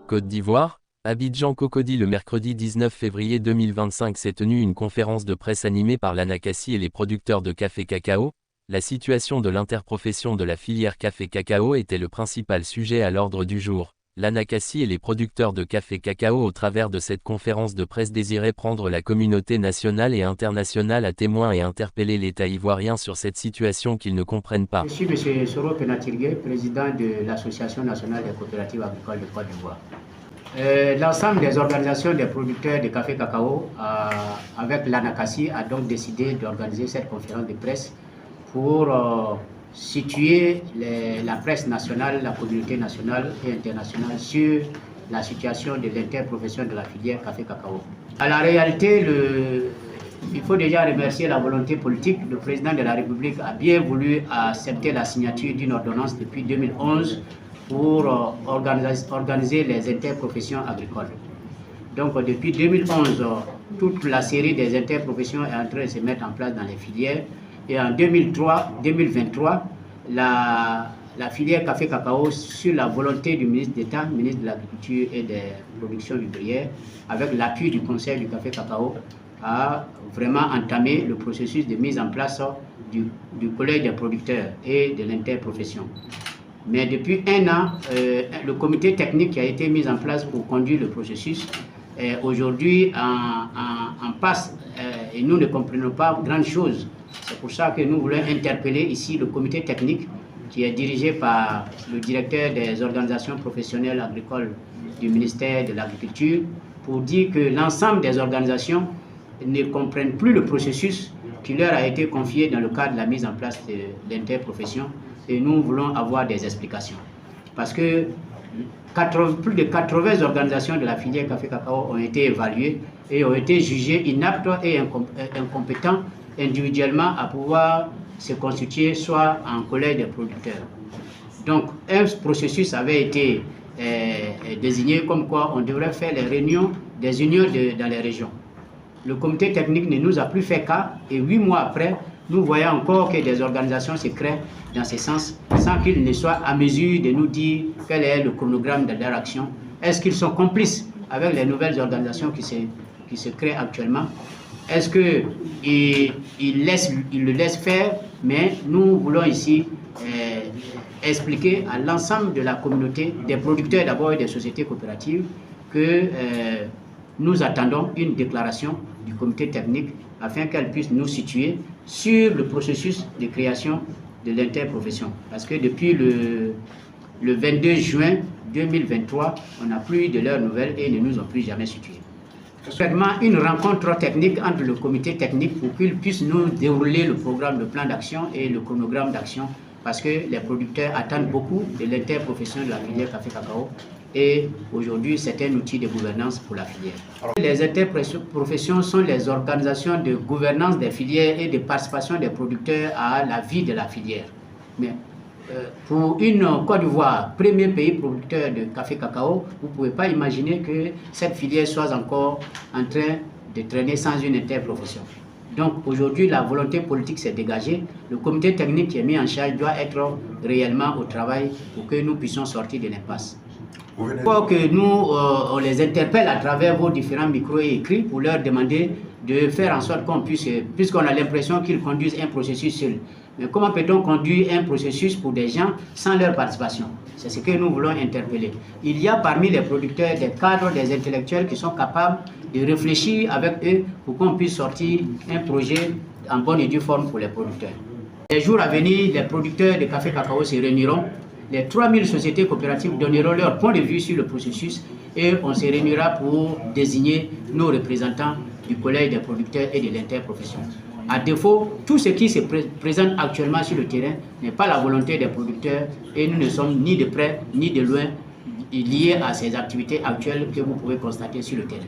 Côte d'Ivoire, Abidjan Cocody. Le mercredi 19 février 2025 s'est tenue une conférence de presse animée par l'Anacassi et les producteurs de café cacao. La situation de l'interprofession de la filière café cacao était le principal sujet à l'ordre du jour. L'Anacassi et les producteurs de café cacao au travers de cette conférence de presse désiraient prendre la communauté nationale et internationale à témoin et interpeller l'État ivoirien sur cette situation qu'ils ne comprennent pas. Je suis M. Soro Penatirgué, président de l'Association nationale des coopératives agricoles de Côte d'Ivoire. L'ensemble des organisations des producteurs de café cacao avec l'Anacassi a donc décidé d'organiser cette conférence de presse pour situer la presse nationale, la communauté nationale et internationale sur la situation de l'interprofession de la filière café-cacao. À la réalité, il faut déjà remercier la volonté politique. Le président de la République a bien voulu accepter la signature d'une ordonnance depuis 2011 pour organiser les interprofessions agricoles. Donc depuis 2011, toute la série des interprofessions est en train de se mettre en place dans les filières. Et en 2023, la filière café-cacao, sur la volonté du ministre d'État, ministre de l'Agriculture et des Productions vivrières, avec l'appui du Conseil du café-cacao, a vraiment entamé le processus de mise en place du collège des producteurs et de l'interprofession. Mais depuis un an, le comité technique qui a été mis en place pour conduire le processus est aujourd'hui en passe et nous ne comprenons pas grand chose. C'est pour ça que nous voulons interpeller ici le comité technique qui est dirigé par le directeur des organisations professionnelles agricoles du ministère de l'Agriculture pour dire que l'ensemble des organisations ne comprennent plus le processus qui leur a été confié dans le cadre de la mise en place de l'interprofession et nous voulons avoir des explications. Parce que plus de 80 organisations de la filière café-cacao ont été évaluées et ont été jugées inaptes et incompétentes individuellement à pouvoir se constituer soit en collège des producteurs. Donc un processus avait été désigné comme quoi on devrait faire les réunions des unions dans les régions. Le comité technique ne nous a plus fait cas et 8 mois après, nous voyons encore que des organisations se créent dans ce sens sans qu'ils ne soient à mesure de nous dire quel est le chronogramme de leur action. Est-ce qu'ils sont complices avec les nouvelles organisations qui se créent actuellement? Est-ce qu'ils le laissent faire? Mais nous voulons ici expliquer à l'ensemble de la communauté, des producteurs d'abord et des sociétés coopératives, que nous attendons une déclaration du comité technique afin qu'elle puisse nous situer sur le processus de création de l'interprofession. Parce que depuis le 22 juin 2023, on n'a plus de leurs nouvelles et ils ne nous ont plus jamais situés. Vraiment une rencontre technique entre le comité technique pour qu'il puisse nous dérouler le programme, le plan d'action et le chronogramme d'action parce que les producteurs attendent beaucoup de l'interprofession de la filière café-cacao et aujourd'hui c'est un outil de gouvernance pour la filière. Les interprofessions sont les organisations de gouvernance des filières et de participation des producteurs à la vie de la filière. Mais pour une Côte d'Ivoire, premier pays producteur de café-cacao, vous ne pouvez pas imaginer que cette filière soit encore en train de traîner sans une interprofession. Donc aujourd'hui, la volonté politique s'est dégagée. Le comité technique qui est mis en charge doit être réellement au travail pour que nous puissions sortir de l'impasse. Il faut que nous, on les interpelle à travers vos différents micros et écrits pour leur demander de faire en sorte qu'on puisse, puisqu'on a l'impression qu'ils conduisent un processus seul. Mais comment peut-on conduire un processus pour des gens sans leur participation? C'est ce que nous voulons interpeller. Il y a parmi les producteurs des cadres, des intellectuels qui sont capables de réfléchir avec eux pour qu'on puisse sortir un projet en bonne et due forme pour les producteurs. Les jours à venir, les producteurs de café cacao se réuniront. Les 3000 sociétés coopératives donneront leur point de vue sur le processus et on se réunira pour désigner nos représentants du collège des producteurs et de l'interprofession. À défaut, tout ce qui se présente actuellement sur le terrain n'est pas la volonté des producteurs et nous ne sommes ni de près ni de loin liés à ces activités actuelles que vous pouvez constater sur le terrain.